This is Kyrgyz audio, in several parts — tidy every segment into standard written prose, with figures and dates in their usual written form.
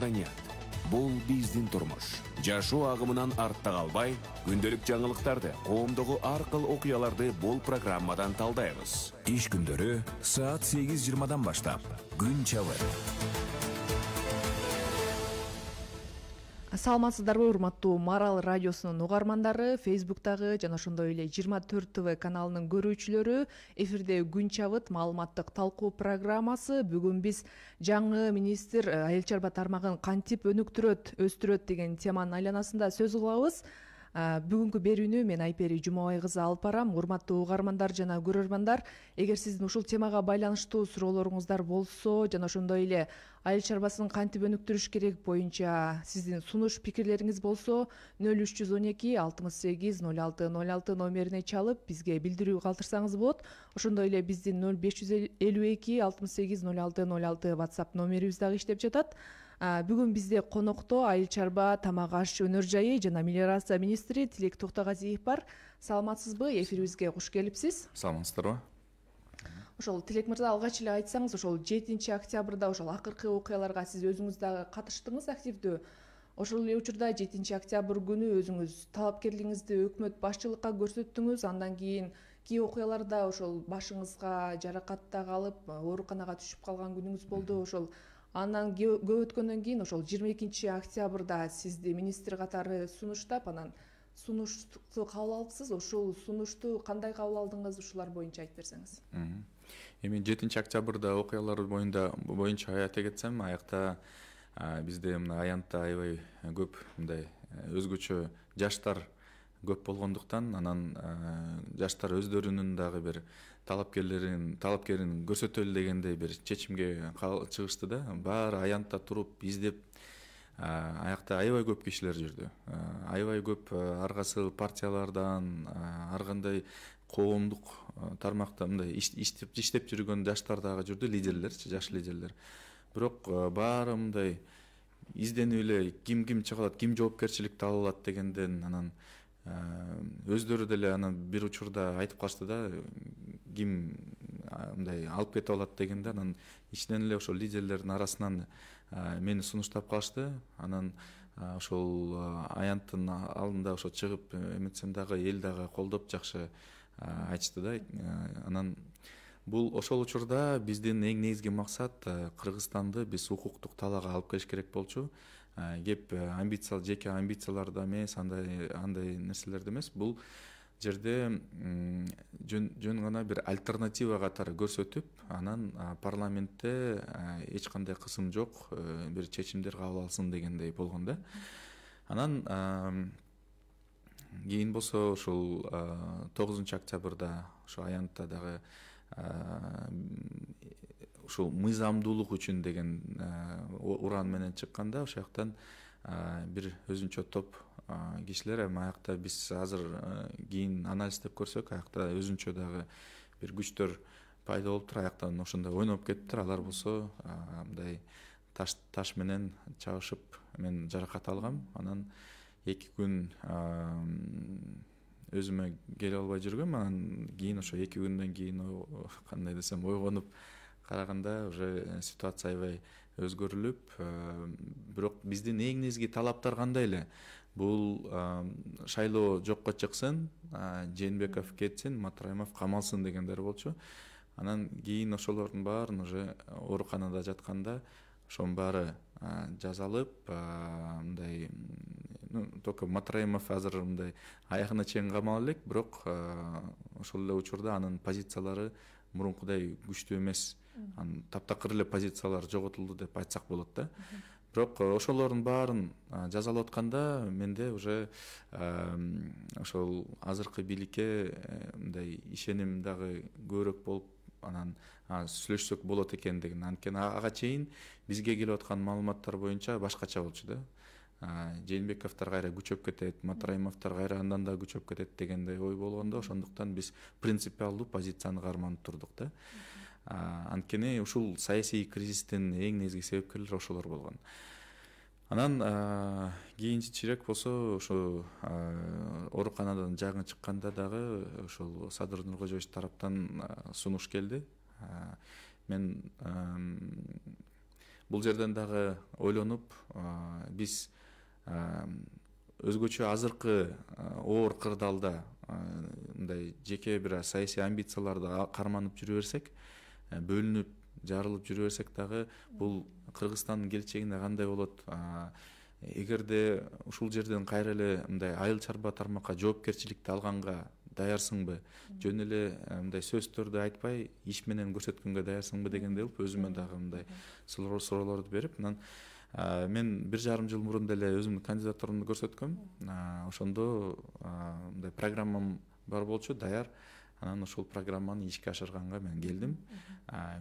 Маданият. Бул биздин турмуш. Жашоо агымынан артта калбай, күндөлүк жаңылыктарды, коомдогу ар кыл окуяларды бул программадан талдайбыз. Иш күндөрү саат 8:20 баштап. Күн чабы. Саламатсыздарбы, урматтуу Марал радиосунун угармандары, Facebook'тагы жана ошондой эле 24 ТВ каналынын көрүүчүлөрү, эфирде Күн чабыт маалыматтык талкуу программасы. Бүгүн биз жаңы министр айыл чарба тармагын кантип өнүктүрөт, өстүрөт деген теманын айланасында сөз кылабыз. Бүгүнкү берүүнү мен Айпери Жумабай кызы алып барам. Урматтуу угармандар жана көрөрмандар, эгер сиздин ушул темага байланыштуу суроолоруңуздар болсо жана ошондой эле айыл чарбасын кантип өнүктүрүш керек боюнча сиздин сунуш пикирлериңиз болсо 0312 68 06 06 номерине чалып бизге билдирүү калтырсаңыз болот. Ошондой эле биздин 0552 68 06 06 WhatsApp номерибиз дагы иштеп жатат. Бүгүн бизде конокто айыл чарба, тамак аш өнөр жайы жана мелиорация министри Тилек Токтогазиев бар. Саламатсызбы? Эфирибизге куш келипсиз. Саламатсыздарбы? Ошол Тилек мырза, алгач эле айтсаңыз, ошол 7 октябрда ошол акыркы окуяларга сиз өзүңүз дагы катыштыңыз активдүү. Ошол эле учурда 7 октябрь күнү өзүңүз талапкерлигиңизди өкмөт башчылыкка көрсөттүңүз. Андан кийин кээ окуяларда ошол башыңызга жаракат да калып, ооруканага түшүп калган күнүңүз болду. Ошол андан көп өткөндөн кийин ошол 22 октябрда сизди министр катары сунуштап, анан сунушту кабыл алыпсыз. Ушул сунушту кандай кабыл алдыңыз? Ушулар боюнча айтып берсеңиз. Эми 7 октябрда окуялар боюнча айта кетсем, аякта бизде мына аянтта аябай көп мындай өзгөчө жаштар көп болгондуктан, анан жаштар өздөрүнүн дагы бир талапкерин көрсөтөлү дегендей бир чечимге чыгышты да. Баары аянтта туруп издеп, аякта аябай көп кишилер жүрдү. Аябай көп аргасы партиялардан, ар кандай коомдук тармакта мындай иштеп жүргөн жаштар дагы жүрдү, лидерлер, жаш лидерлер. Бирок баары мындай изденип эле ким чыга алат, ким жоопкерчиликти ала алат дегенден, анан өздөрү деле анан бир учурда айтып калышты да, ким мындай алып кете алат дегенде, анан ичинен эле ошол лидерлердин арасынан мени сунуштап калышты. Анан ошол аянттын алдында ошо чыгып эметсем дагы эл дагы колдоп жакшы айтышты да. Анан бул ошол учурда биздин эң негизги максат Кыргызстанды биз укуктук талаага алып келиш керек болчу. Кеп жеке амбицияларда эмес, андай нерселерде эмес. Бул жерде жөн гана бир альтернатива катары көрсөтүп, анан парламентте эч кандай кысым жок, бир чечимдер кабыл алсын дегендей болгон да. Анан кийин болсо ошол 9 октябрда ошо аянтта дагы ушул мыйзамдуулук үчүн деген уран менен чыкканда, ошол жактан бир өзүнчө топ кишилер, эми аякта биз азыр кийин анализдеп көрсөк, аякта өзүнчө дагы бир күчтөр пайда болуптур, аяктан ошондой ойноп кетиптир. Алар болсо мындай таш менен чабышып, мен жаракат алгам. Анан 2 күн өзүмө келе албай жүргөм. Анан кийин ошо 2 күндөн кийин кандай десем, ойгонуп караганда уже ситуация аябай өзгөрүлүп, бирок биздин эң негизги талаптар кандай эле? Бул шайлоо жокко чыксын, Жээнбеков кетсин, Матраимов камалсын дегендер болчу. Анан кийин ошолордун баарын уже ооруканада жатканда ошонун баары жазалып, мындай только Матраимов азыр мындай аягына чейин камала элек, бирок ошол эле учурда анын позициялары мурункудай күчтүү эмес. Таптакыр эле позициялар жоготулду деп айтсак болот да. Бирок ошолордун баарын жазалап атканда менде уже ошол азыркы бийликке мындай ишеним дагы көбүрөөк болуп, анан сүйлөшсөк болот экендигин. Анткени ага чейин бизге келип аткан маалыматтар боюнча башкача болчу да. Жээнбековдор кайра күчөп кетет, Матраимовдор кайра андан да күчөп кетет дегендей ой болгондо, ошондуктан биз принципиалдуу позицияны карманып турдук да. Анткени ушул саясий кризистин эң негизги себепкерлери ошолор болгон. Анан кийинчи чирек болсо ошо ооруканадан жаңы чыкканда дагы ошол Садыр Нуркожоевич тараптан сунуш келди. Мен бул жерден дагы ойлонуп биз өзгөчө азыркы оор кырдаалда мындай жеке бир саясий амбицияларды карманып жүрө берсек, бөлүнүп жарылып жүрө берсек дагы бул Кыргызстандын келечегине кандай болот? Эгерде ушул жерден кайра эле мындай айыл чарба тармакка жоопкерчиликти алганга даярсыңбы, жөн эле мындай сөздөрдү айтпай иш менен көрсөткөнгө даярсыңбы дегендей болуп өзүмө дагы мындай суроолорду берип, мен 1,5 жыл мурун деле өзүмдүн кандидатурумду көрсөткөм. Ошондо мындай программам бар болчу, даяр. Анан ошол программаны ишке ашырганга мен келдим.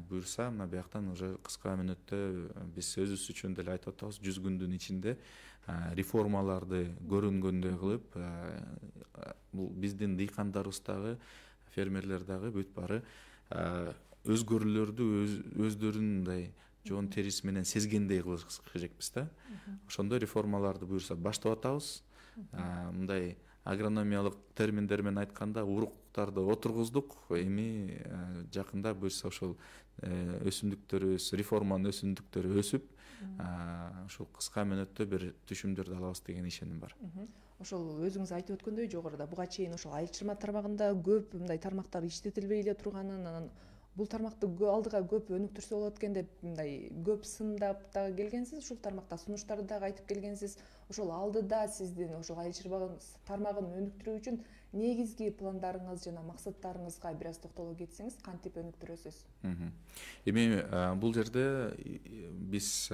Буюрса, мына бияктан уже кыска мүнөттө биз өзүбүз үчүн деле айтып атабыз, 100 күндүн ичинде реформаларды көрүнгөндөй кылып, бул биздин дыйкандарыбыз дагы, фермерлер дагы бүт баары өзгөрүүлөрдү өздөрүнүн мындай жоон териси менен сезгендей кылыш керекпиз да. Ошондо реформаларды буюрса баштап атабыз. Мындай агрономиялык терминдер менен айтканда уруктарды отургуздук. Эми жакында буюрса ошол өсүмдүктөрүбүз, реформанын өсүмдүктөрү өсүп, ошол кыска мүнөттө бир түшүмдөрдү алабыз деген ишеним бар. Ошол өзүңүз айтып өткөндөй, жогоруда буга чейин ошол айыл чарба тармагында көп мындай тармактар иштетилбей эле турганын, анан бул тармакты алдыга көп өнүктүрсө болот экен деп мындай көп сындап дагы келгенсиз, ушул тармакта сунуштарды дагы айтып келгенсиз. Ошол алдыда сиздин ошол айыл чарба тармагын өнүктүрүү үчүн негизги пландарыңыз жана максаттарыңызга бир аз токтоло кетсеңиз, кантип өнүктүрөсүз? Эми бул жерде биз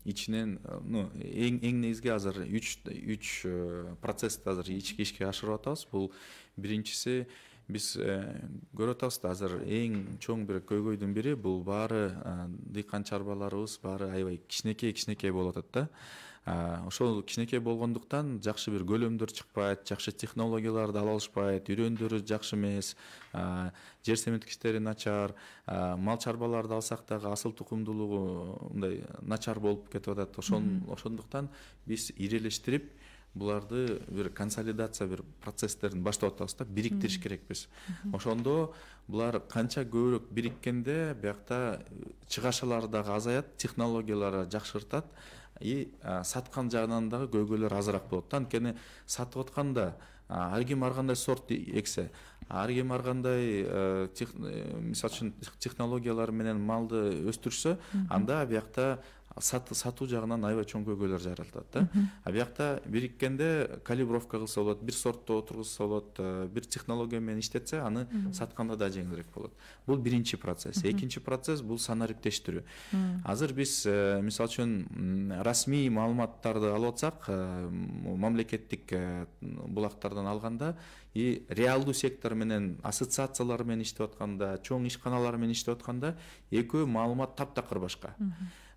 ичинен эң негизги азыр 3 процессти азыр ишке ашырып атабыз. Бул биринчиси, биз көрүп атабыз да, азыр эң чоң бир көйгөйдүн бири бул баары дыйкан чарбаларыбыз баары аябай кичинекей болуп атат да. Ошол кичинекей болгондуктан жакшы бир көлөмдөр чыкпайт, жакшы технологияларды ала алышпайт, үрөндөрү жакшы эмес, жер семирткичтери начар, мал чарбаларды алсак дагы асыл тукумдуулугу мындай начар болуп кетип атат. Ошондуктан биз ирелештирип, буларды бир консолидация бир процесстерин баштап атабыз да, бириктириш керекпиз. Ошондо булар канча көбүрөөк бириккенде биякта чыгашалар дагы азаят, технологиялары жакшыртат, саткан жагынан дагы көйгөйлөр азыраак болот. Анткени сатып атканда ар ким ар кандай сорт эксе, ар ким ар кандай мисалы үчүн технологиялар менен малды өстүрсө, анда биякта сатуу жагынан аябай чоң көйгөйлөр жаралат да. Биякта бириккенде калибровка кылса болот, бир сортто отургузса болот, бир технология менен иштетсе, аны сатканда да жеңилирээк болот. Бул биринчи процесс. Экинчи процесс бул санариптештирүү. Азыр биз мисалы үчүн расмий маалыматтарды алып атсак, мамлекеттик булактардан алганда, реалдуу сектор менен ассоциациялар менен иштеп атканда, чоң ишканалар менен иштеп атканда, экөө маалымат таптакыр башка.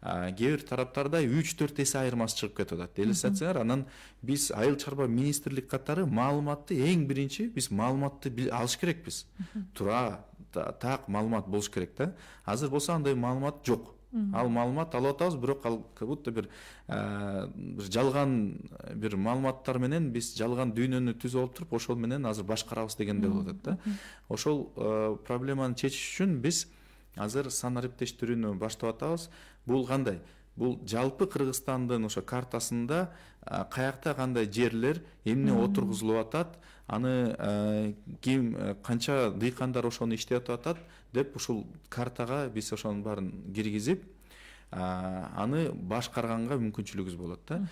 Кээ бир тараптарда 3-4 эсе айырмасы чыгып кетип атат. Элестетсеңер, анан биз айыл чарба министрлик катары маалыматты эң биринчи биз маалыматты алыш керекпиз. Туура так маалымат болуш керек да. Азыр болсо андай маалымат жок. Ал маалымат алып атабыз, бирок ал как будто бир жалган бир маалыматтар менен биз жалган дүйнөнү түзүп алып туруп, ошол менен азыр башкарабыз дегенде болуп атат да. Ошол проблеманы чечиш үчүн биз азыр санариптештирүүнү баштап атабыз. Бул кандай? Бул жалпы Кыргызстандын ошо картасында каякта кандай жерлер эмне отургузулуп атат, аны ким канча дыйкандар ошону иштеп атат деп ушул картага биз ошонун баарын киргизип, аны башкарганга мүмкүнчүлүгүбүз болот да.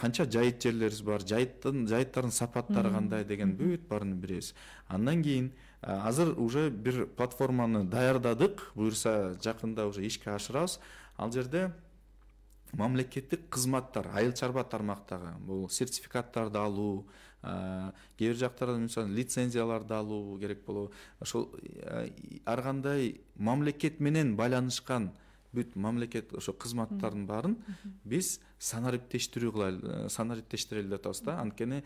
Канча жайыт жерлерибиз бар, жайыттардын сапаттары кандай деген бүт баарын билебиз. Андан кийин азыр уже бир платформаны даярдадык, буюрса жакында уже ишке ашырабыз. Ал жерде мамлекеттик кызматтар, айыл чарба тармактагы бул сертификаттарды алуу, кээ бир жактарда мисалы лицензияларды алуу керек болобу. Ошол ар кандай мамлекет менен байланышкан бүт мамлекет ошо кызматтардын баарын биз санариптештирели деп атабыз да. Анткени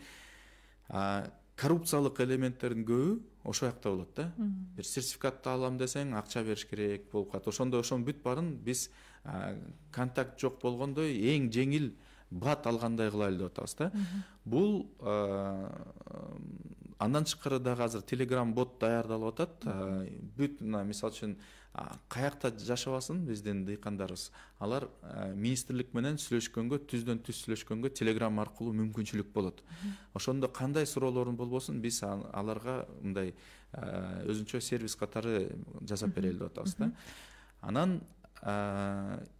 коррупциялык элементтердин көбү ошол жакта болот да. Бир сертификатты алам десең, акча бериш керек болуп калат. Ошондо ошонун бүт баарын биз контакт жок болгондой эң жеңил бат алгандай кылайлы деп атабыз да. Бул андан тышкары дагы азыр Telegram бот даярдалып атат. Бүт мына мисалы үчүн каякта жашабасын биздин дыйкандарыбыз, алар министрлик менен сүйлөшкөнгө, түздөн түз сүйлөшкөнгө Telegram аркылуу мүмкүнчүлүк болот. Ошондо кандай суроолорун болбосун, биз аларга мындай өзүнчө сервис катары жасап берели деп атабыз да. Анан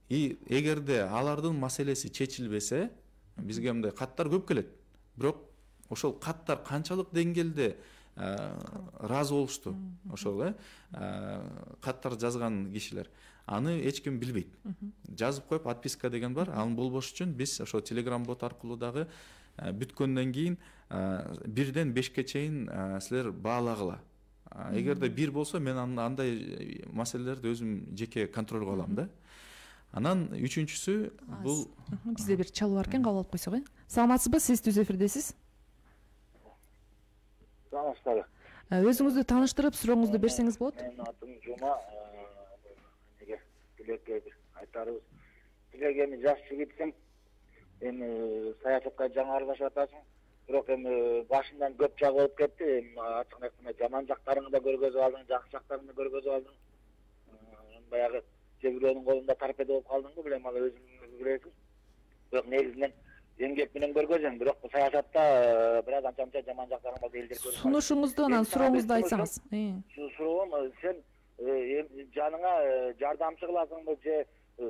эгерде алардын маселеси чечилбесе, бизге мындай каттар көп келет. Бирок ошол каттар канчалык деңгээлде разы болушту, ошол каттар жазган кишилер, аны эч ким билбейт. Жазып коюп подписка деген бар, анын болбош үчүн биз ошо Telegram бот аркылуу дагы бүткөндөн кийин 1ден 5ке чейин силер баалагыла. Эгерде 1 болсо, мен андай маселелерди өзүм жеке контролго алам да. Анан үчүнчүсү бул бизде бир чалуу бар экен, кабыл алып койсок. Саламатсызбы, сиз түз эфирдесиз. Саламатсызбы. Өзүңүздү тааныштырып, сурооңузду берсеңиз болот. Менин атым Жума. Тилекке бир айтарыбыз. Тилек эми жаш жигитсиң. Эми саясатка жаңы аралашып атасың. Бирок эми башынан көп жак болуп кетти. Ачык айтканда жаман жактарыңды да көргөзүп алдың, жакшы жактарыңды көргөзүп алдың. Баягы жебирөөнүн колунда торпедо болуп калдың го, билем, ал өзүң билесиң. Бирок негизинен эмгек менен көргөзөм. Бирок саясатта бир аз анча жаман жактарың бар элдер көрүп. Сунушуңузду, анан сурооңузду айтсаңыз. Суроом, сен жаныңа жардамчы кыласыңбы же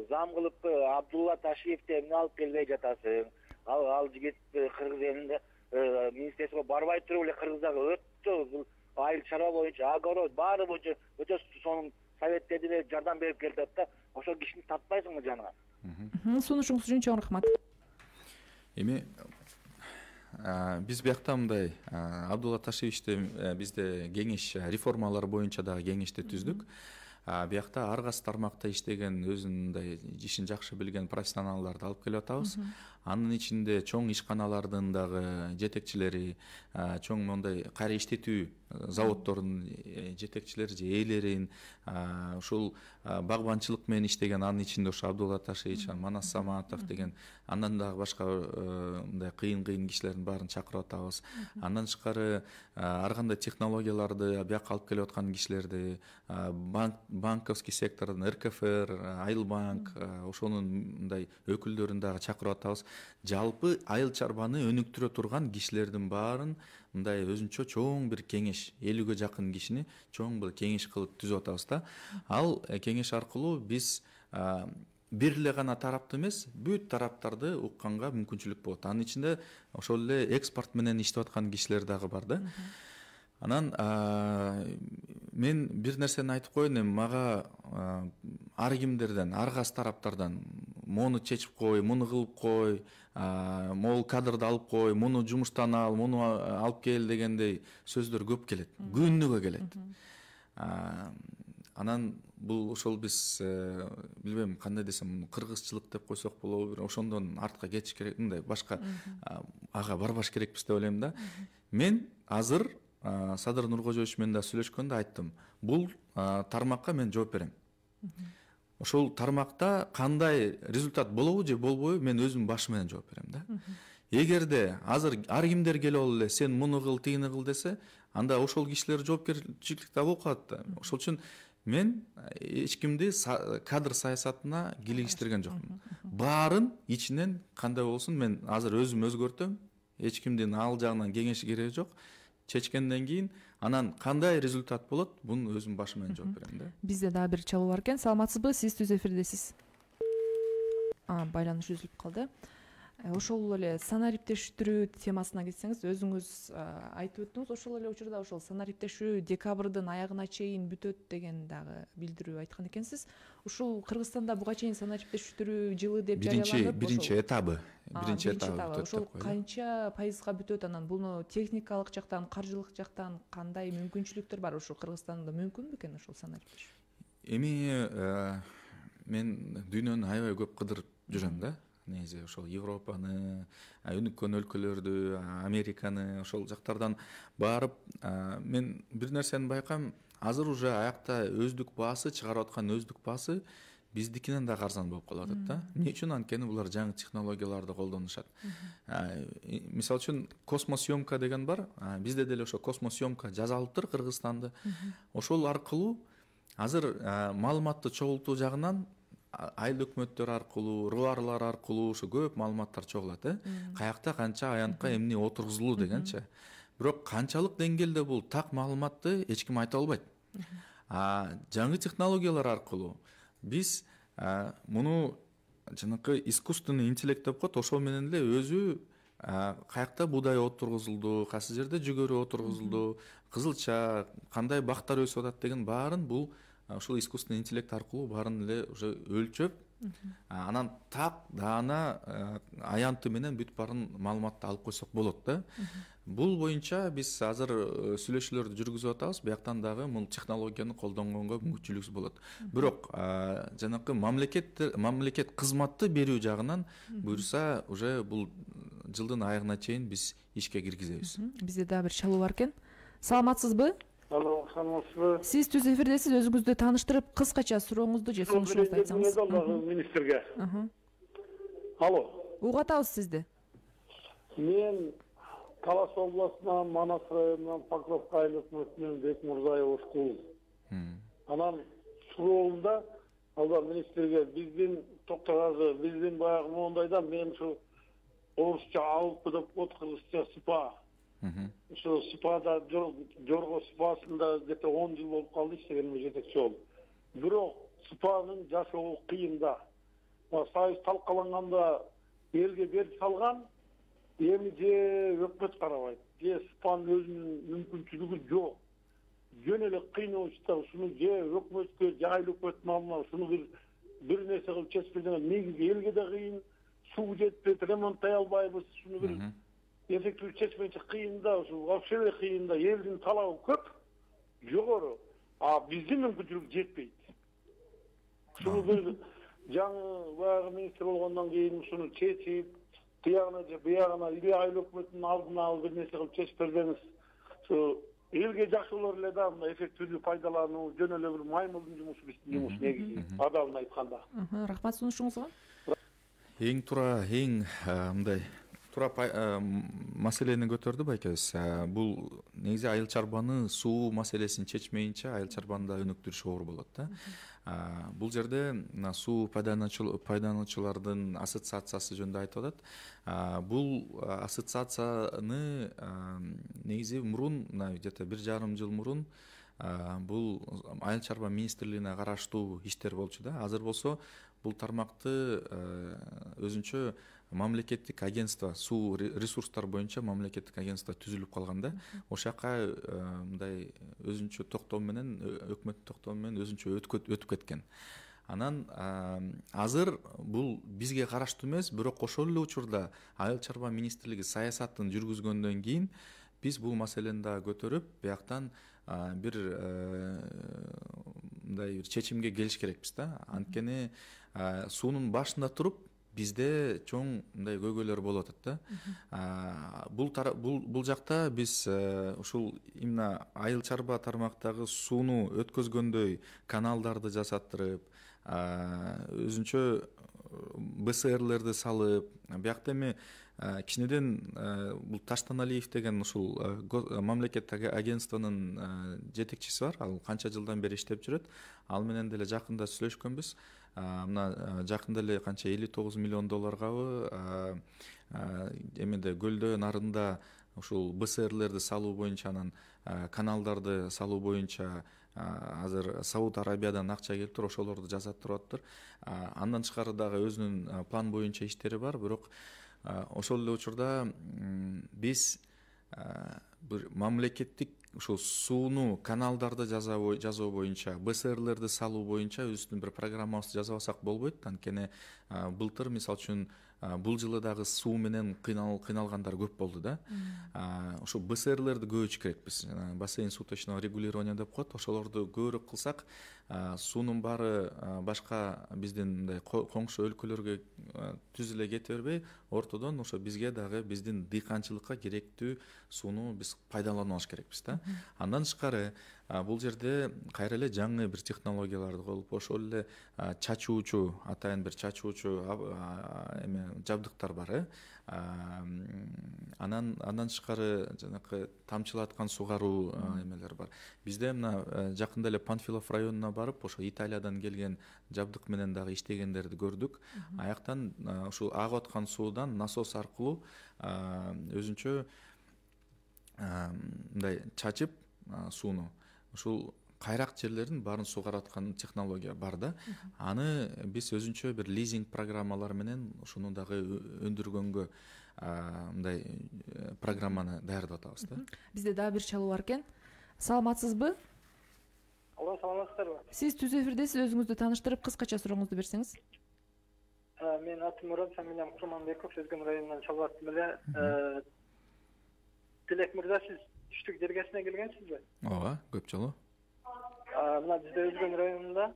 зам кылыппы Абдулла Ташиевди эмне алып келбей жатасың? Ал жигит кыргыз элинде министрликке барбай туруп эле кыргыздагы өтө бул айыл чарба боюнча, огород баары боюнча өтө сонун советтерди берип жардам берип келет да. Ошол кишини татпайсыңбы жаныңа? Сунушуңуз үчүн чоң рахмат. Эми биз биякта мындай Абдулла Ташиевичти бизде кеңеш реформалар боюнча дагы кеңешти түздүк. Биякта ар кайсы тармакта иштеген өзүнүн ишин жакшы билген профессионалдарды алып келип атабыз. Анын ичинде чоң ишканалардын дагы жетекчилери, чоң мондай кайра иштетүү заводдордун жетекчилери же ээлерин, ушул багбанчылык менен иштеген, анын ичинде ошо Абдулла Ташиевич, Манас Саматов деген, андан дагы башка мындай кыйын кишилердин баарын чакырып атабыз. Андан тышкары ар кандай технологияларды бияка алып келип аткан кишилерди, банковский сектордун РКФР, Айылбанк, ошонун мындай өкүлдөрүн дагы чакырып атабыз. Жалпы айыл чарбаны өнүктүрө турган кишилердин баарын мындай өзүнчө чоң бир кеңеш, 50ге жакын кишини чоң бир кеңеш кылып түзүп атабыз да. Ал кеңеш аркылуу биз бир эле гана тарапты эмес, бүт тараптарды укканга мүмкүнчүлүк болот. Анын ичинде ошол эле экспорт менен иштеп аткан кишилер дагы бар да. Анан мен бир нерсени айтып коеюн, эми мага ар кимдерден, ар кайсы тараптардан мону чечип кой, муну кылып кой, могул кадрды алып кой, муну жумуштан ал, муну алып кел дегендей сөздөр көп келет, күнүгө келет. Анан бул ошол биз билбейм кандай десем, кыргызчылык деп койсок болобу, ошондон артка кетиш керек, мындай башка ага барбаш керекпиз деп ойлойм да. Мен азыр Садыр Нуркожоевич менен да сүйлөшкөндө айттым, бул тармакка мен жооп берем. Ошол тармакта кандай результат болобу же болбойбу, мен өзүм башы менен жооп берем да. Эгерде азыр ар кимдер келип алып эле сен муну кыл, тигини кыл десе, анда ошол кишилер жоопкерчиликте болуп калат да. Ошол үчүн мен эч кимди кадр саясатына кийлигиштирген жокмун. Баарын ичинен кандай болсун, мен азыр өзүм өзгөртөм. Эч кимдин ал жагынан кеңеш кереги жок. Чечкенден кийин анан кандай результат болот, буну өзүм башы менен жооп берем да. Бизде дагы бир чалуу бар экен. Саламатсызбы, сиз түз эфирдесиз. Байланыш үзүлүп калды. Ошол эле санариптештирүү темасына кетсеңиз, өзүңүз айтып өттүңүз. Ошол эле учурда ошол санариптештирүү декабрдын аягына чейин бүтөт деген дагы билдирүү айткан экенсиз. Ушул Кыргызстанда буга чейин санариптештирүү жылы деп жарыяланып, биринчи этабы. Ошол канча пайызга бүтөт, анан буну техникалык жактан, каржылык жактан кандай мүмкүнчүлүктөр бар? Ошол Кыргызстанда мүмкүнбү экен ошол санариптештирүү? Эми мен дүйнөнү аябай көп кыдырып жүрөм да. Негизи ошол Европаны, өнүккөн өлкөлөрдү, Американы, ошол жактардан барып, мен бир нерсени байкам, азыр уже аякта өздүк баасы чыгарып аткан өздүк баасы биздикинен дагы арзан болуп калып атат да. Эмне үчүн? Анткени булар жаңы технологияларды колдонушат. Мисалы үчүн космосъемка деген бар. Бизде деле ошо космосъемка жасалыптыр Кыргызстанда. Ошол аркылуу азыр маалыматты чогултуу жагынан айыл өкмөттөр аркылуу, РУАрлар аркылуу ошо көп маалыматтар чогулат, каякта канча аянтка эмне отургузулуу дегенчи. Бирок канчалык деңгээлде бул так маалыматты эч ким айта албайт. Жаңы технологиялар аркылуу биз муну жанакы искусственный интеллект деп коет, ошол менен эле өзү каякта буудай отургузулду, кайсы жерде жүгөрү отургузулду, кызылча, кандай бактар өсүп атат деген баарын бул ушул искусственный интеллект аркылуу баарын эле уже өлчөп, анан так даана аянты менен бүт баарын маалыматты алып койсок болот да. Бул боюнча биз азыр сүйлөшүүлөрдү жүргүзүп атабыз. Бияктан дагы бул технологияны колдонгонго мүмкүнчүлүгүбүз болот. Бирок жанакы мамлекет кызматты берүү жагынан буюрса, уже бул жылдын аягына чейин биз ишке киргизебиз. Бизде дагы бир чалуу бар экен. Саламатсызбы? Алло, саламатсызбы? Сиз түз эфирдесиз, өзүңүздү тааныштырып, кыскача сурооңузду же сунушуңузду айтсаңыз. Министрге. Алло. Угуп атабыз сизди. Мен Талас областынан, Манас районунан, Покровка айыл өкмөтүнөн Бекмурзаев Ошкул. Анан суроомда алда министрге биздин токтогазы, биздин баягы моундайда мен ушу орусча алып деп коет, кыргызча СПА. Ушу СПАда жорго СПАсында где-то 10 жыл болуп калды, иштегениме жетекчи болуп. Бирок СПАнын жашоо кыйында. Союз талкаланганда элге берип салган, эми же өкмөт карабайт, же СПАнын өзүнүн мүмкүнчүлүгү жок. Жөн эле кыйноочта ушуну же өкмөткө, же айыл өкмөт мамына ушуну бир нерсе кылып чечип берген, негизи элге да кыйын, суу жетпейт, ремонттай албайбыз, ушуну бир эффективдүү чечмейинче кыйын да, ушу вообще эле кыйын да, элдин талабы көп, жогору, биздин мүмкүнчүлүк жетпейт. Ушуну бир жаңы баягы министр болгондон кийин ушуну чечип, тиягына же буягына или айыл өкмөтүнүн алдына алып бир нерсе кылып чечип берсеңиз, ушу элге жакшы болор эле да, мына эффективдүү пайдалануу, жөн эле бир маймылдын жумушу биздин жумуш негизи, адалын айтканда. Рахмат сунушуңузга. Эң туура, эң мындай туура маселени көтөрдү байкебиз. Бул негизи айыл чарбаны суу маселесин чечмейинче айыл чарбаны да өнүктүрүш оор болот да. Бул жерде суу пайдалануучулардын ассоциациясы жөнүндө айтып атат. Бул ассоциацияны негизи мурун, где-то 1,5 жыл мурун бул айыл чарба министрлигине караштуу иштер болчу да. Азыр болсо бул тармакты өзүнчө мамлекеттик агентство, суу ресурстар боюнча мамлекеттик агентство түзүлүп калган да. Ошол жака мындай өзүнчө токтом менен, өкмөттүн токтому менен өзүнчө өтүп кеткен. Анан азыр бул бизге караштуу эмес, бирок ошол эле учурда айыл чарба министрлиги саясатын жүргүзгөндөн кийин биз бул маселени да көтөрүп, бияктан бир мындай бир чечимге келиш керекпиз да. Анткени суунун башында туруп бизде чоң мындай көйгөйлөр болуп атат да. Бул жакта биз ушул именно айыл чарба тармактагы сууну өткөзгөндөй каналдарды жасаттырып, өзүнчө БСРлерди салып, биякта эми кичинеден бул Таштаналиев деген ушул мамлекеттик агентствонун жетекчиси бар. Ал канча жылдан бери иштеп жүрөт. Ал менен деле жакында сүйлөшкөнбүз. Мына жакында эле канча 59 миллион долларгабы эмеде көлдөө нарында ушул БСРлерди салуу боюнча, анан каналдарды салуу боюнча азыр Сауд Арабиядан акча келип туруп, ошолорду жасаттырып атыптыр. Андан тышкары дагы өзүнүн план боюнча иштери бар, бирок ошол эле учурда биз бир мамлекеттик ушул сууну каналдарды жасоо боюнча, БСРлерди салуу боюнча өзүбүздүн бир программабызды жасабасак болбойт. Анткени былтыр мисалы үчүн бул жылы дагы суу менен кыйналгандар көп болду да. Ошо БСРлерди көбөйтүш керекпиз. Бассейн суточного регулирования деп коет. Ошолорду көбүрөөк кылсак, суунун баары башка биздин мындай коңшу өлкөлөргө түз эле кете бербей, ортодон ошо бизге дагы биздин дыйканчылыкка керектүү сууну биз пайдаланып алыш керекпиз да. Андан тышкары бул жерде кайра эле жаңы бир технологияларды колуп, ошол эле чачуучу, атайын бир чачуучу эме жабдыктар бар. Андан тышкары жанакы тамчылаткан сугаруу эмелер бар. Бизде мына жакында эле Панфилов районуна барып, ошо Италиядан келген жабдык менен дагы иштегендерди көрдүк. Аяктан ушул агып аткан суудан насос аркылуу өзүнчө мындай чачып сууну ушул кайрак жерлерин баарын сугарып аткан технология бар да. Аны биз өзүнчө бир лизинг программалар менен ушуну дагы өндүргөнгө мындай программаны даярдап атабыз да. Бизде дагы бир чалуу бар экен. Саламатсызбы? Алло, саламатсыздарбы? Сиз түз эфирдесиз, өзүңүздү тааныштырып, кыскача сурооңузду берсеңиз. Мен атым Мурат, фамилиям Курманбеков, Өзгөн районунан чалып аттым эле. Тилек мырза, сиз түштүк жергесине келгенсизби? Ооба, көп жолу. Мына бизде Өзгөн районунда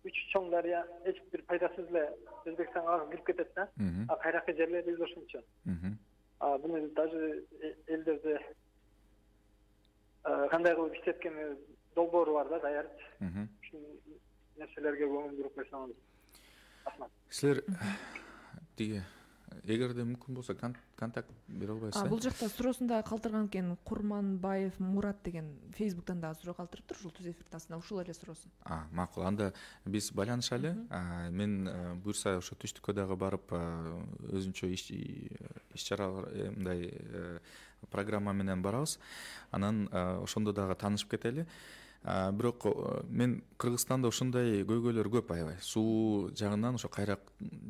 3 чоң дарыя эч бир пайдасыз эле Өзбекстанга кирип кетет да. Кайракы жерлер биз ошончо. Буну даже элдерде кандай кылып иштеткени долбоору бар да, даяр. Ушул нерселерге көңүл буруп койсоңуз. Рахмат. Силер тиги эгерде мүмкүн болсо контакт бере албайсызбы? Бул жакта суроосунда калтырган экен, Курманбаев Мурат деген Фейсбуктан дагы суроо калтырыптыр, ушул түз эфирдин астына ушул эле суроосун. Макул. Анда биз байланышалы. Мен буюрса ошо түштүккө дагы барып өзүнчө иш чаралар мындай программа менен барабыз. Анан ошондо дагы таанышып кетели. Бирок мен Кыргызстанда ушундай көйгөйлөр көп аябай. Суу жагынан ошо кайрак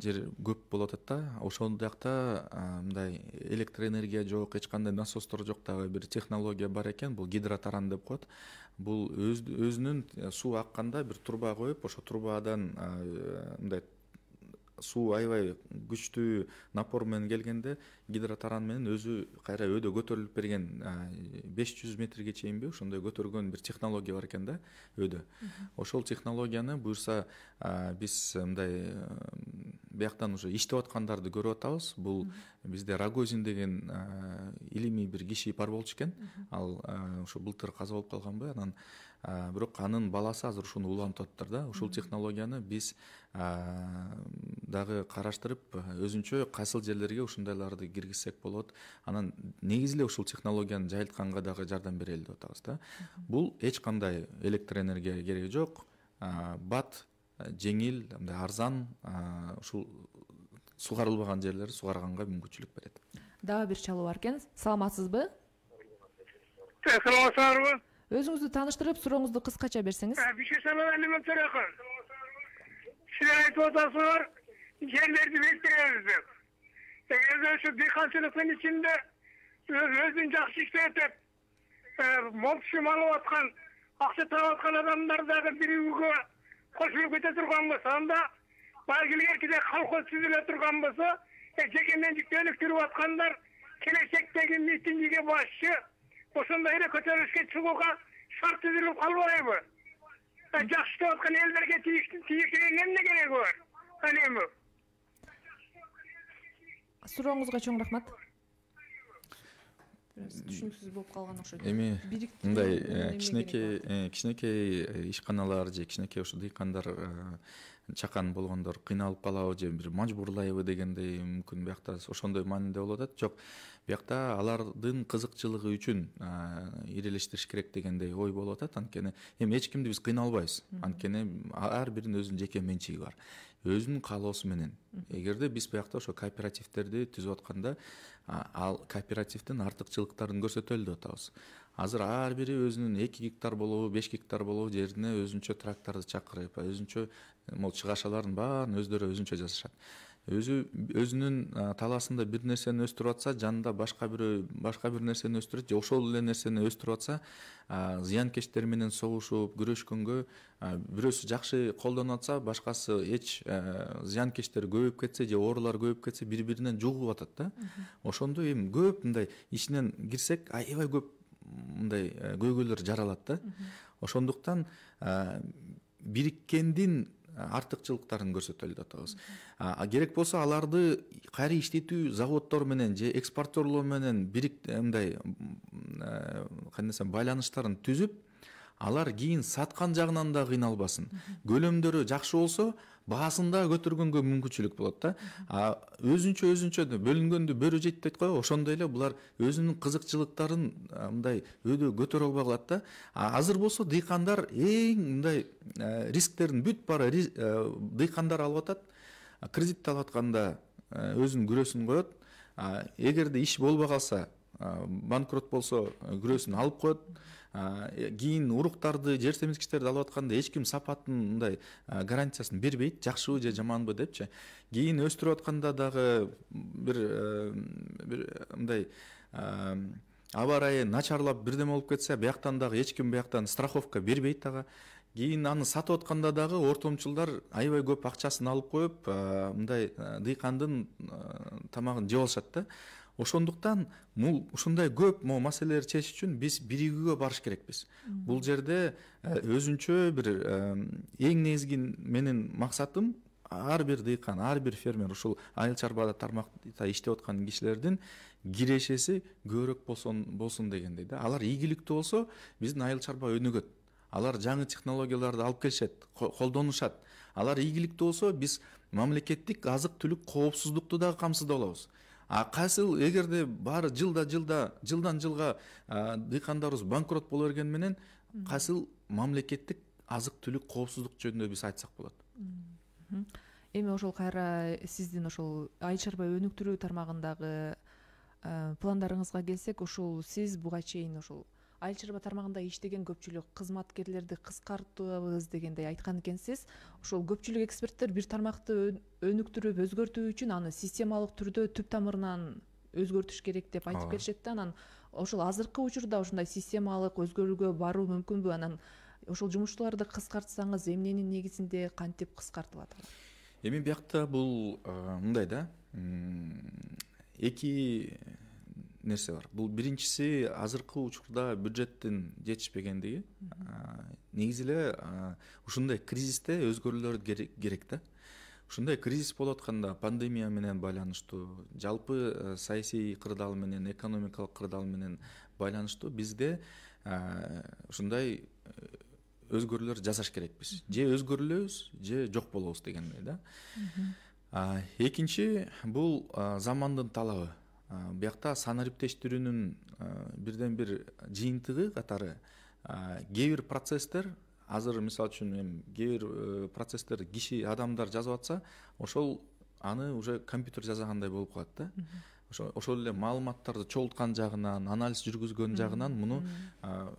жер көп болуп атат да. Ошол жакта мындай электроэнергия жок, эч кандай насостор жок дагы бир технология бар экен. Бул гидротаран деп коет. Бул өзүнүн суу акканда бир труба коюп, ошо трубадан мындай суу аябай күчтүү напор менен келгенде гидротаран менен өзү кайра өйдө көтөрүлүп берген 500 метрге чейинби ошондой көтөргөн бир технология бар экен да өйдө. Ошол технологияны буюрса биз мындай бияктан уже иштеп аткандарды көрүп атабыз. Бул бизде Рогозин деген илимий бир киши бар болчу экен. Ал ошо былтыр каза болуп калганбы, анан бирок анын баласы азыр ушуну улантып атыптыр да. Ушул технологияны биз дагы караштырып өзүнчө кайсыл жерлерге ушундайларды киргизсек болот. Анан негизи эле ушул технологияны жайылтканга дагы жардам берели деп атабыз да. Бул эч кандай электроэнергия кереги жок. Бат, жеңил, арзан, ушул сугарылбаган жерлерди сугарганга мүмкүнчүлүк берет. Дагы бир чалуу бар экен. Саламатсызбы? Саламатсыздарбы? Өзүңүздү тааныштырып, сурооңузду кыскача берсеңиз. Силер айтып атасыздар, жерлерди бекитебиз деп. Эгерде ушу дыйканчылыктын ичинде өзүн жакшы иштеп атып, момчум алып аткан, акча таап аткан адамдар дагы бир үйгө кошулуп кете турган болсо, анда баягы илгеркиде колхоз түзүлө турган болсо, жеке менчиктүүлүк жүрүп аткандар келечектеги митингиге башчы ошондой эле көтөрүлүшкө чыгууга шарт түзүлүп калбайбы? Жакшы иштеп аткан элдерге тийиштүү эмне кереги бар? Алемби. Сурооңузга чоң рахмат. Түшүнүксүз болуп калган окшойт. Эми мындай кичинекей ишканалар же кичинекей ушу дыйкандар чакан болгондор кыйналып калабы же бир мажбурлайбы дегендей мүмкүн биякта ошондой мааниде болуп атат. Жок, биякта алардын кызыкчылыгы үчүн ирелештириш керек дегендей ой болуп атат. Анткени эми эч кимди биз кыйналбайбыз. Анткени ар биринин өзүнүн жеке менчиги бар. Өзүнүн каалоосу менен. Эгерде биз биякта ошо кооперативдерди түзүп атканда ал кооперативдин артыкчылыктарын көрсөтөлү деп атабыз. Азыр ар бири өзүнүн 2 гектар болобу, 5 гектар болобу жерине өзүнчө тракторду чакырып, өзүнчө чыгашаларын баарын өздөрү өзүнчө жасашат. Өзүнүн таласында бир нерсени өстүрүп атса, жанында башка бир нерсени өстүрөт, же ошол эле нерсени өстүрүп атса, зыянкечтер менен согушуп, күрөшкөнгө бирөөсү жакшы колдонуп атса, башкасы эч зыянкечтер көбөйүп кетсе же оорулар көбөйүп кетсе, бири-биринен жугуп атат да. Ошондо эми көп мындай ичинен кирсек, аябай көп мындай көйгөйлөр жаралат да. Ошондуктан бириккендин артыкчылыктарын көрсөтөлүп атабыз. Керек болсо аларды кайра иштетүү заводдор менен же экспортерлор менен мындай кандай десем байланыштарын түзүп, алар кийин саткан жагынан да кыйналбасын. Көлөмдөрү жакшы болсо, баасын да көтөргөнгө мүмкүнчүлүк болот да. Өзүнчө бөлүнгөндү бөрү жейт дейт го, ошондой эле булар өзүнүн кызыкчылыктарын мындай өйдө көтөрө албай калат да. Азыр болсо дыйкандар эң мындай рисктерин бүт баары дыйкандар алып атат. Кредит алып атканда өзүнүн күрөсүн коет. Эгерде иш болбой калса, банкрот болсо күрөсүн алып коет. Кийин уруктарды, жер семизгичтерди алып атканда эч ким сапатын мындай гарантиясын бербейт, жакшыбы же жаманбы депчи. Кийин өстүрүп атканда дагы бир мындай аба ырайы начарлап бирдеме болуп кетсе, бияктан дагы эч ким бияктан страховка бербейт ага. Кийин аны сатып атканда дагы ортомчулдар аябай көп акчасын алып коюп, мындай дыйкандын тамагын жеп алышат да. Ошондуктан ушундай көп маселелерди чечиш үчүн биз биригүүгө барыш керекпиз. Бул жерде өзүнчө бир эң негизги менин максатым ар бир дыйкан, ар бир фермер, ушул айыл чарба тармакта иштеп аткан кишилердин кирешеси көбүрөөк болсун дегендей да. Алар ийгиликтүү болсо, биздин айыл чарба өнүгөт. Алар жаңы технологияларды алып келишет, колдонушат. Алар ийгиликтүү болсо, биз мамлекеттик азык-түлүк коопсуздукту дагы камсыздап алабыз. Кайсыл эгерде баары жылдан жылга дыйкандарыбыз банкрот боло берген менен, кайсыл мамлекеттик азык-түлүк коопсуздук жөнүндө биз айтсак болот. Эми ошол кайра сиздин ошол айыл чарба өнүктүрүү тармагындагы пландарыңызга келсек, ошол сиз буга чейин ошол айыл чарба тармагында иштеген көпчүлүк кызматкерлерди кыскартабыз дегендей айткан экенсиз. Ошол көпчүлүк эксперттер бир тармакты өнүктүрүп, өзгөртүү үчүн аны системалык түрдө түп тамырынан өзгөртүш керек деп айтып келишет да. Анан ошол азыркы учурда ушундай системалык өзгөрүүгө баруу мүмкүнбү? Анан ошол жумушчуларды кыскартсаңыз, эмненин негизинде кантип кыскартылат? Эми биякта бул мындай да. Эки нерсе бар. Бул биринчиси азыркы учурда бюджеттин жетишпегендиги. Негизи эле ушундай кризисте өзгөрүүлөр керек да. Ушундай кризис болуп атканда пандемия менен байланыштуу, жалпы саясий кырдаал менен, экономикалык кырдаал менен байланыштуу бизде ушундай өзгөрүүлөр жасаш керекпиз. Же өзгөрүлөбүз, же жок болобуз дегендей да. Экинчи бул замандын талабы. Биякта санариптештирүүнүн бирден бир жыйынтыгы катары кээ бир процесстер, азыр мисалы үчүн кээ бир процесстер киши адамдар жазып атса, ошол аны уже компьютер жасагандай болуп калат да. Ошол эле маалыматтарды чогулткан жагынан, анализ жүргүзгөн жагынан муну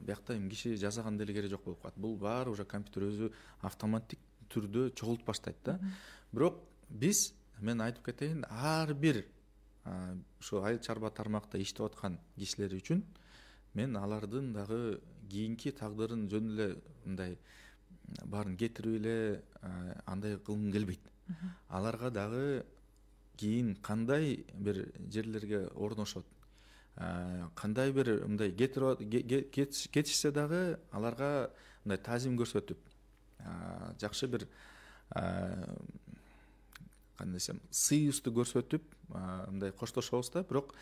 биякта киши жасаган деле керек жок болуп калат. Бул баары уже компьютер өзү автоматтик түрдө чогултуп баштайт да. Бирок биз, мен айтып кетейин, ар бир ушу айыл чарба тармакта иштеп аткан кишилер үчүн мен алардын дагы кийинки тагдырын жөн эле мындай баарын кетирип эле андай кылгым келбейт. Аларга дагы кийин кандай бир жерлерге орношот, кандай бир мындай кетишсе дагы аларга мындай таазим көрсөтүп, жакшы бир кандай десем, сыйысты көрсөтүп мындай коштошобуз да. Бирок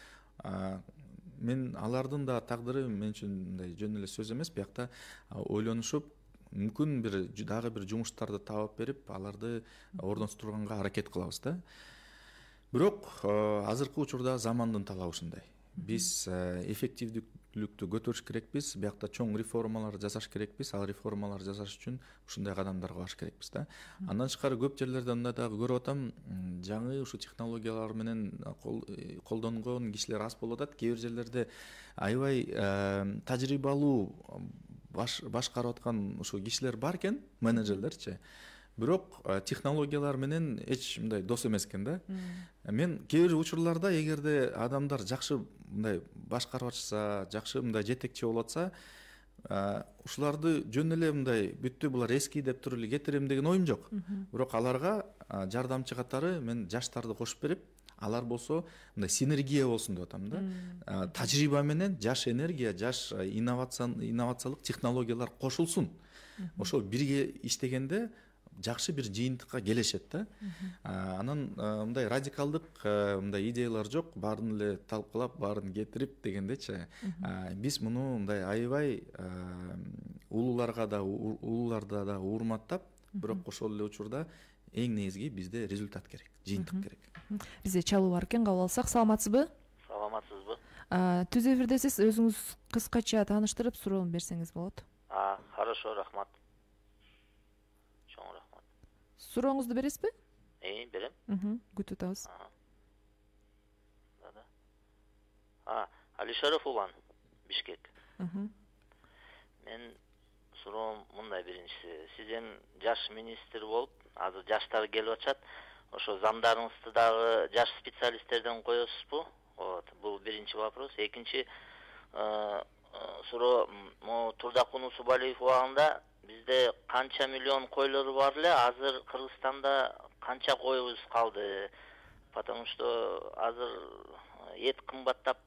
мен алардын да тагдыры мен үчүн мындай жөн эле сөз эмес, биякта ойлонушуп, мүмкүн бир дагы бир жумуштарды таап берип, аларды орноштурганга аракет кылабыз да. Бирок азыркы учурда замандын талабы ушундай. Биз эффективдүүлүктү көтөрүш керекпиз, биякта чоң реформалар жасаш керекпиз. Ал реформалар жасаш үчүн ушундай кадамдарга барыш керекпиз да. Андан тышкары көп жерлерде мындай дагы көрүп атам, жаңы ушу технологиялар менен колдонгон кишилер аз болуп атат. Кээ бир жерлерде аябай тажрыйбалуу башкарып аткан ушу кишилер бар экен, менеджерлерчи. Бирок технологиялар менен эч мындай дос эмес экен да. Мен кээ бир учурларда эгерде адамдар жакшы мындай башкарып атышса, жакшы мындай жетекчи болуп атса, ушуларды жөн эле мындай бүттү булар эски деп туруп эле кетирем деген оюм жок. Бирок аларга жардамчы катары мен жаштарды кошуп берип, алар болсо мындай синергия болсун деп атам да. Тажрыйба менен жаш энергия, жаш инновациялык технологиялар кошулсун. Ошол бирге иштегенде жакшы бир жыйынтыкка келишет да. Анан мындай радикалдык мындай идеялар жок, баарын эле талкуулап, баарын кетирип дегендечи. Биз муну мындай аябай улууларда да урматтап, бирок ошол эле учурда эң негизги бизде результат керек, жыйынтык керек. Бизде чалуу бар экен, кабыл алсак. Саламатсызбы? Саламатсызбы? Түз эфирдесиз, өзүңүз кыскача тааныштырып суроону берсеңиз болот. Хорошо, рахмат. Чоң рахмат. Сурооңузду бересизби? Берем. Күтүп атабыз. Алишеров Улан, Бишкек. Мен суроом мындай биринчиси. Сиз эми жаш министр болуп, азыр жаштар келип атышат. Ошо замдарыңызды дагы жаш специалисттерден коесузбу? Вот, бул биринчи вопрос. Экинчи суроо, Турда Кунусубалиев убагында бизде канча миллион койлору бар эле, азыр Кыргызстанда канча коюбуз калды? Потому что азыр эт кымбаттап,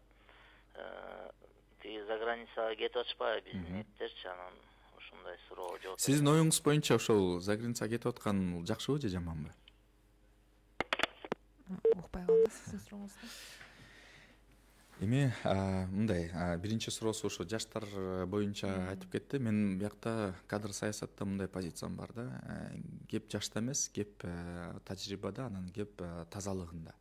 за границага кетип атышпайбы биздин эттерчи, анан ушундай суроо жооп. Сиздин оюңуз боюнча ошол за границага кетип аткан жакшыбы же жаманбы? Укпай калды сиздин сурооңузду. Эми мындай биринчи суроосу ошо жаштар боюнча айтып кетти. Мен биякта кадр саясатта мындай позициям бар да. Кеп жашта эмес, кеп тажрыйбада, анан кеп тазалыгында.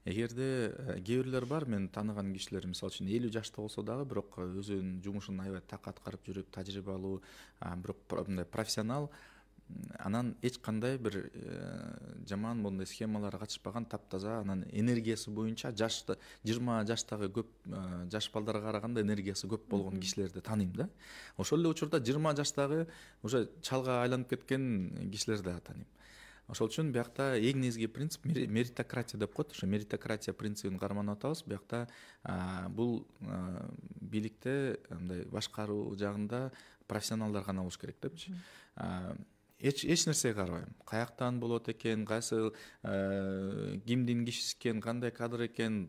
Эгерде кээ бирлер бар, мен тааныган кишилер, мисалы үчүн 50 жашта болсо дагы, бирок өзүнүн жумушун аябай так аткарып жүрүп, тажрыйбалуу, бирок мындай профессионал, анан эч кандай бир жаман мындай схемаларга катышпаган, таптаза, анан энергиясы боюнча 20 жаштагы көп жаш балдарга караганда энергиясы көп болгон кишилерди тааныйм да. Ошол эле учурда 20 жаштагы уже чалга айланып кеткен кишилерди да тааныйм. Ошол үчүн биякта эң негизги принцип меритократия деп коет. Ошо меритократия принцибин карманып атабыз. Биякта бул бийликте мындай башкаруу жагында профессионалдар гана болуш керек депчи. Эч нерсеге карабайм. Каяктан болот экен, кайсы кимдин кишиси экен, кандай кадр экен,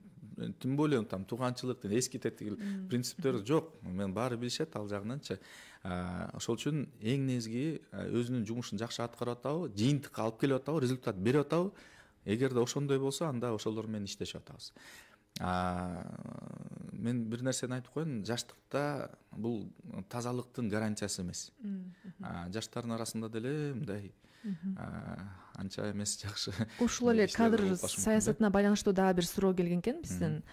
тим более там тууганчылык, эски тетигил принциптер жок. Мен баары билишет ал жагынанчы. Ошол үчүн эң негизги өзүнүн жумушун жакшы аткарып атабы, жыйынтыкка алып келип атабы, результат берип атабы. Эгерде ошондой болсо, анда ошолор менен иштешип атабыз. Мен бир нерсени айтып коеюн, жаштыкта бул тазалыктын гарантиясы эмес. Жаштардын арасында деле мындай анча эмес жакшы. Ушул эле кадр саясатына байланыштуу дагы бир суроо келген экен бизден.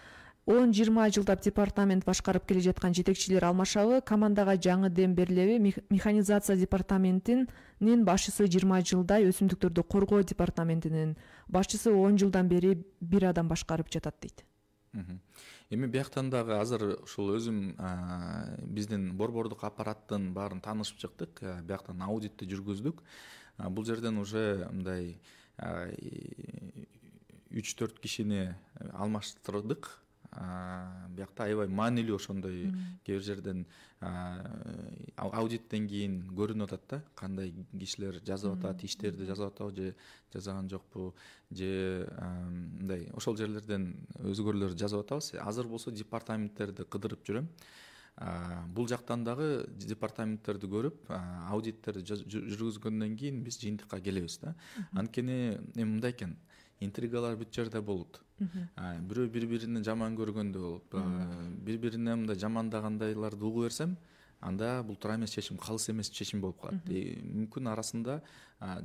10-20 жылдап департамент башкарып келе жаткан жетекчилер алмашабы, командага жаңы дем берилеби? Механизация департаментинин башчысы 20 жылдай, өсүмдүктөрдү коргоо департаментинин башчысы 10 жылдан бери бир адам башкарып жатат дейт. Эми бияктан дагы азыр ушул өзүм биздин борбордук аппараттын баарын таанышып чыктык, бияктан аудитти жүргүздүк. Бул жерден уже мындай 3-4 кишини алмаштырдык. Биякта аябай маанилүү ошондой кээ бир жерден аудиттен кийин көрүнүп атат да, кандай кишилер жазып атат, иштерди жазып атабы же жазган жокпу, же мындай ошол жерлерден өзгөрүүлөр жазып атабыз. Азыр болсо департаменттерди кыдырып жүрөм. Бул жактан дагы департаменттерди көрүп, аудиттерди жүргүзгөндөн кийин биз жыйынтыкка келебиз да. Анткени мындай экен, интригалар бүт жерде болот. Бирөө бири-бирини жаман көргөндө болуп, бири-бирине мындай жамандагандайларды угуп берсем, анда бул туура эмес чечим, калыс эмес чечим болуп калат. Мүмкүн арасында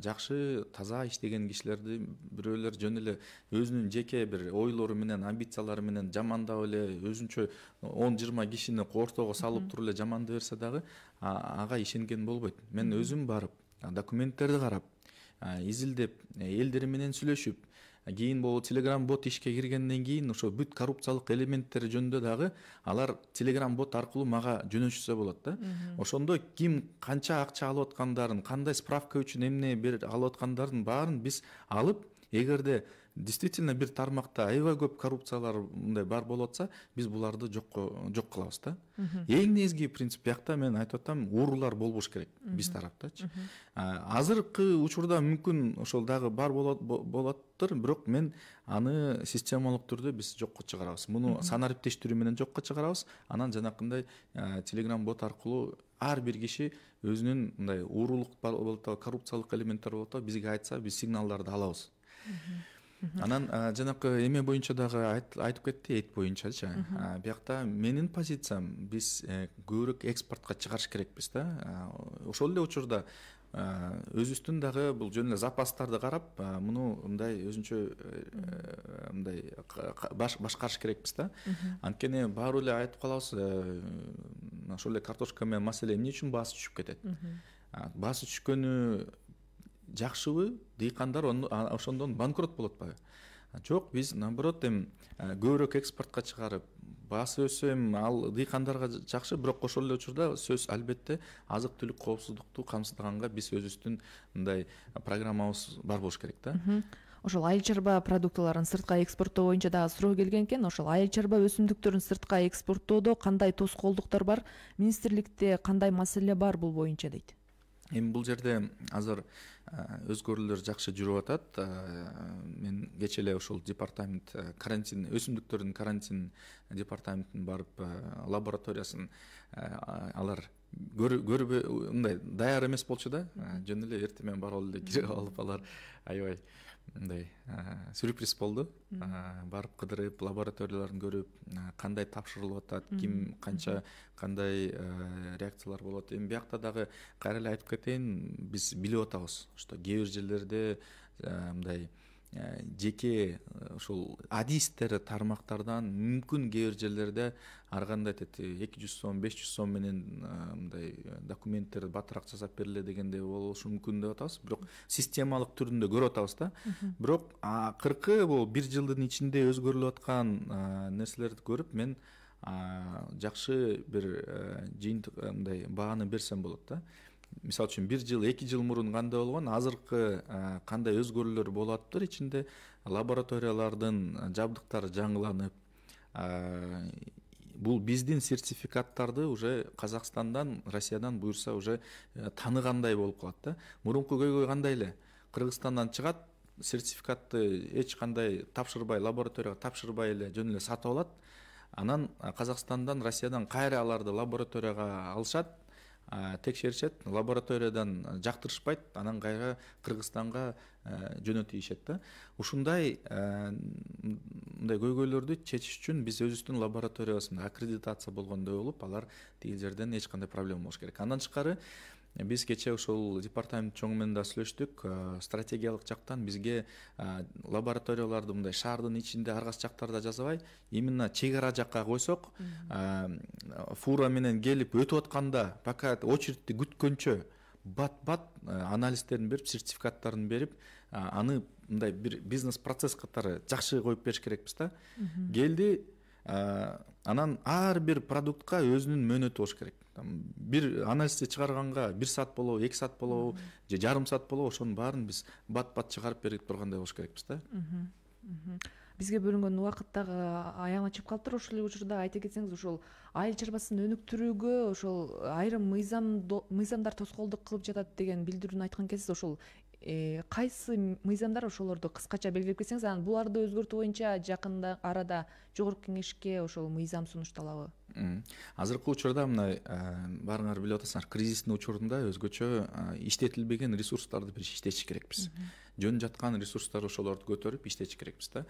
жакшы, таза иштеген кишилерди бирөөлөр жөн эле өзүнүн жеке бир ойлору менен, амбициялары менен жамандап эле өзүнчө 10-20 кишини ортого салып туруп эле жамандап берсе дагы ага ишенген болбойт. Мен өзүм барып, документтерди карап, изилдеп, элдери менен сүйлөшүп, кийин бул Telegram бот ишке киргенден кийин ошо бүт коррупциялык элементтери жөнүндө дагы алар Telegram бот аркылуу мага жөнөтүшсө болот да. Ошондо ким канча акча алып аткандарын, кандай справка үчүн эмне алып аткандарын баарын биз алып, эгерде действительно бир тармакта аябай көп коррупциялар мындай бар болуп атса, биз буларды жок кылабыз да. Эң негизги принцип биякта мен айтып атам, уурулар болбош керек биз тараптачы. Азыркы учурда мүмкүн ошол дагы бар болоттур, бирок мен аны системалык түрдө биз жокко чыгарабыз. Муну санариптештирүү менен жокко чыгарабыз. Анан жанакындай Telegram бот аркылуу ар бир киши өзүнүн мындай уурулук болуп, коррупциялык элементтер болуп, бизге айтса, биз сигналдарды алабыз. Анан жанакы эме боюнча дагы айтып кетти, эт боюнчачы. Биякта менин позициям, биз көбүрөөк экспортко чыгарыш керекпиз да. Ошол эле учурда өзүбүздүн дагы бул жөн эле запастарды карап, муну мындай өзүнчө мындай башкарыш керекпиз да. Анткени баары эле айтып калабыз, ошол эле картошка менен маселе эмне үчүн баасы түшүп кетет? Баасы түшкөнү жакшыбы? Дыйкандар ошондон банкрот болот атпайбы? Жок, биз наоборот көбүрөөк экспортко чыгарып, баасы өссө ал дыйкандарга жакшы, бирок ошол эле учурда сөз албетте азык-түлүк коопсуздукту камсыздаганга биз өзүбүздүн мындай программабыз бар болуш керек да. Ошол айыл чарба продуктыларын сыртка экспорттоо боюнча дагы суроо келген экен. Ошол айыл чарба өсүмдүктөрүн сыртка экспорттоодо кандай тоскоолдуктар бар? Министрликте кандай маселе бар бул боюнча дейт? Эми бул жерде азыр өзгөрүүлөр жакшы жүрүп атат. Мен кечээ эле ошол департамент карантин, өсүмдүктөрдүн карантин департаментин барып лабораториясын алар көрүп мындай даяр эмес болчу да. Жөн эле эртең менен барып эле кирип алып алар аябай мындай сюрприз болду. Барып кыдырып, лабораторияларын көрүп, кандай тапшырылып атат, ким канча кандай реакциялар болот. Эми биякта дагы кайра эле айтып кетейин, биз билип атабыз, что кээ бир жерлерде мындай жеке ошол адистер тармактардан мүмкүн кээ бир жерлерде ар кандай 200 сом, 500 сом менен мындай документтер батыраак жасап бериле дегенде болушу мүмкүн деп атабыз. Бирок системалык түрүндө көрүп атабыз да. Бирок акыркы бул 1 жылдын ичинде өзгөрүлүп аткан нерселерди көрүп мен жакшы бир жыйынтык мындай бааны берсем болот да. Мисалы үчүн 1 жыл, 2 жыл мурун кандай болгон, азыркы кандай өзгөрүүлөр болуп атыптыр ичинде, лабораториялардын жабдыктары жаңыланып, бул биздин сертификаттарды уже Казакстандан, Россиядан буюрса уже таныгандай болуп калат да. Мурунку көйгөй кандай эле? Кыргызстандан чыгат, сертификатты эч кандай тапшырбай, лабораторияга тапшырбай эле жөн эле сатып алат. Анан Казакстандан, Россиядан кайра аларды лабораторияга алышат, текшеришет, лабораториядан жактырышпайт, анан кайра Кыргызстанга жөнөтүп ийишет да. Ушундай мындай көйгөйлөрдү чечиш үчүн биз өзүбүздүн лабораториябызда аккредитация болгондой болуп, алар тиги жерден эч кандай проблема болуш керек. Андан тышкары биз кечээ ошол департамент чоң менен да сүйлөштүк. Стратегиялык жактан бизге лабораторияларды мындай шаардын ичинде ар кайсы жактарда жасабай, именно чек ара жакка койсок, фура менен келип өтүп атканда, пока очередти күткөнчө бат анализдерин берип, сертификаттарын берип, аны мындай бир бизнес процесс катары жакшы коюп бериш керекпиз да. Келди, анан ар бир продуктка өзүнүн мөөнөтү болуш керек. Бир анализди чыгарганга 1 саат болобу, 2 саат болобу, же жарым саат болобу, ошонун баарын биз бат чыгарып берип тургандай болуш керекпиз да. Бизге бөлүнгөн убакыт дагы аягына чыгып калыптыр. Ошол эле учурда айта кетсеңиз, ошол айыл чарбасын өнүктүрүүгө ошол айрым мыйзамдар тоскоолдук кылып жатат деген билдирүүнү айткан экенсиз. Ошол кайсы мыйзамдар, ошолорду кыскача белгилеп кетсеңиз, анан буларды өзгөртүү боюнча жакында арада жогорку кеңешке ошол мыйзам сунушталабы? Азыркы учурда мына баарыңар билип атасыңар, кризистин учурунда өзгөчө иштетилбеген ресурстарды бир иштетиш керекпиз. Жөн жаткан ресурстар ошолорду көтөрүп иштетиш керекпиз да.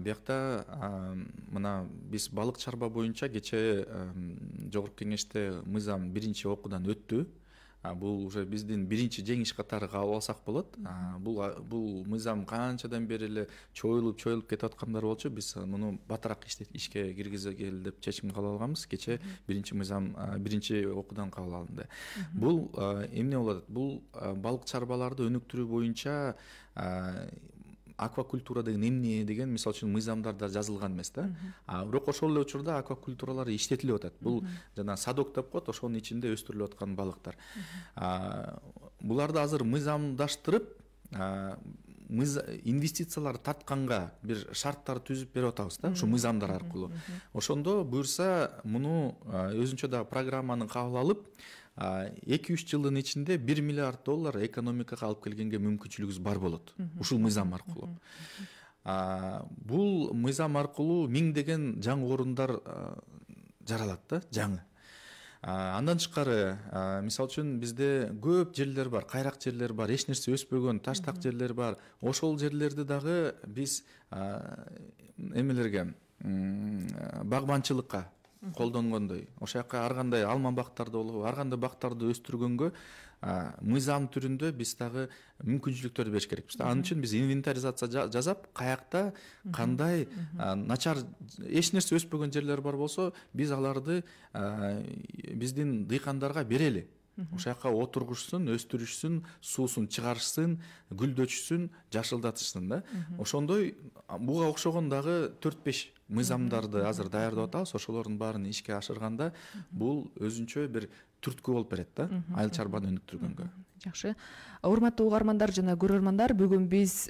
Биякта мына биз балык чарба боюнча кечээ жогорку кеңеште мыйзам биринчи окуудан өттү. Бул уже биздин биринчи жеңиш катары кабыл алсак болот. Бул мыйзам канчадан бери эле чоюлуп кетип аткандар болчу. Биз муну батыраак ишке киргизели деп чечим кабыл алганбыз. Кечээ биринчи мыйзам биринчи окуудан кабыл алынды. Бул эмне болот? Бул балык чарбаларды өнүктүрүү боюнча аквакультура деген эмне деген мисалы үчүн мыйзамдарда жазылган эмес да. Бирок ошол эле учурда аквакультуралар иштетилип атат. Бул жана садок деп коет, ошонун ичинде өстүрүлүп аткан балыктар. Буларды азыр мыйзамдаштырып, инвестициялар тартканга бир шарттар түзүп берип атабыз да, ушу мыйзамдар аркылуу. Ошондо буюрса муну өзүнчө дагы программаны кабыл алып 2-3 жылдын ичинде $1 миллиард экономикага алып келгенге мүмкүнчүлүгүбүз бар болот ушул мыйзам аркылуу. Бул мыйзам аркылуу миңдеген жаңы орундар жаралат да, жаңы. Андан тышкары, мисалы үчүн бизде көп жерлер бар, кайрак жерлер бар, эч нерсе өспөгөн, таштак жерлер бар. Ошол жерлерди дагы биз эмелерге, багбанчылыкка колдонгондой, ошол жака ар кандай алма бактарды болобу, ар кандай бактарды өстүргөнгө мыйзам түрүндө биз дагы мүмкүнчүлүктөрдү бериш керекпиз. Анын үчүн биз инвентаризация жасап, каякта кандай начар эч нерсе өспөгөн жерлер бар болсо, биз аларды биздин дыйкандарга берели. Ошол жака отургушсун, өстүрүшсүн, суусун чыгарышсын, гүлдөтүшсүн, жашылдатышсын да. Ошондой буга окшогон дагы 4-5 мыйзамдарды азыр даярдап атабыз. Ошолордун баарын ишке ашырганда бул өзүнчө бир түрткү болуп берет да, айыл чарбаны өнүктүргөнгө. Жакшы. Урматтуу угармандар жана көрөрмандар, бүгүн биз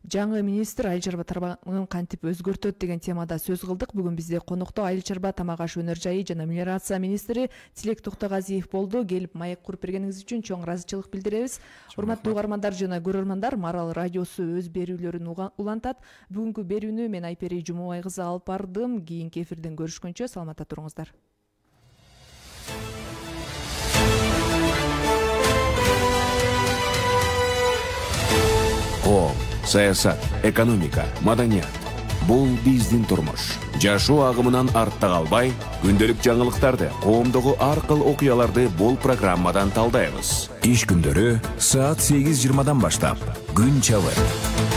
жаңы министр айыл чарба тармагын кантип өзгөртөт деген темада сөз кылдык. Бүгүн бизде конокто айыл чарба, тамак аш өнөр жайы жана мелиорация министри Тилек Токтогазиев болду. Келип маек куруп бергениңиз үчүн чоң ыраазычылык билдиребиз. Урматтуу угармандар жана көрөрмандар, Марал радиосу өз берүүлөрүн улантат. Бүгүнкү берүүнү мен Айпери Жумабай кызы алып бардым. Кийинки эфирден көрүшкөнчө саламатта туруңуздар. Саясат, экономика, маданият. Бул биздин турмуш. Жашоо агымынан артта калбай, күндөлүк жаңылыктарды, коомдогу ар кыл окуяларды бул программадан талдайбыз. Иш күндөрү саат 8:20 баштап. Күн чабыт.